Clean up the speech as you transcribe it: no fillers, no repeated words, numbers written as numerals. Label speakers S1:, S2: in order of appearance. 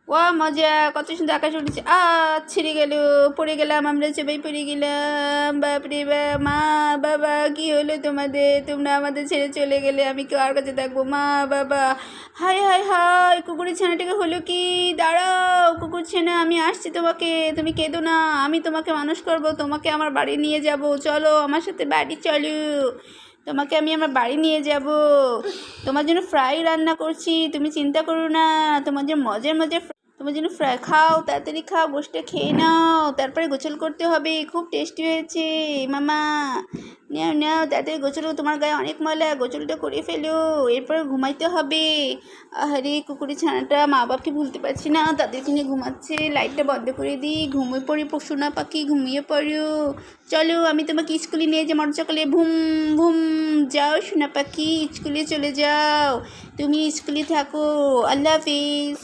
S1: ও মজা, কত সুন্দর আকাশ উঠেছে। ছিঁড়ে গেল, পড়ে গেলাম, আমরা সবাই পড়ে গেলাম। বাপরে বাপ, মা বাবা কি হলো তোমাদের? তোমরা আমাদের ছেড়ে চলে গেলে, আমি কেউ আর কাছে থাকবো? মা বাবা, হায় হায় হায়, কুকুরের ছানাটাকে হলো কি? দাঁড়াও কুকুর ছানা, আমি আসছি তোমাকে, তুমি কেঁদো না, আমি তোমাকে মানুষ করব, তোমাকে আমার বাড়ি নিয়ে যাব, চলো আমার সাথে বাড়ি চলো, তোমাকে আমি আমার বাড়ি নিয়ে যাব, তোমার জন্য ফ্রাই রান্না করছি, তুমি চিন্তা করো না, তোমার জন্য মজার মজার, তোমার জন্য ফ্রাই, খাও তাড়াতাড়ি খাও, গোষ্ঠটা খেয়ে নাও, তারপরে গোসল করতে হবে, খুব টেস্টি হয়েছে মামা, নাও নাও তাড়াতাড়ি গোসল, তোমার গায়ে অনেক ময়লা, গোসলটা করে ফেলো, এরপরে ঘুমাইতে হবে। আরে কুকুরের ছানাটা মা বাপকে ভুলতে পারছি না, তাদেরকে নিয়ে ঘুমাচ্ছে, লাইটটা বন্ধ করে দিই, ঘুমিয়ে পড়ি, সোনা পাখি ঘুমিয়ে পড়ো, চলো আমি তোমাকে স্কুলে নিয়ে যাই, মোটর সকালে ভুম ভুম, যাও সোনা পাখি স্কুলে চলে যাও, তুমি স্কুলে থাকো, আল্লাহ হাফিজ।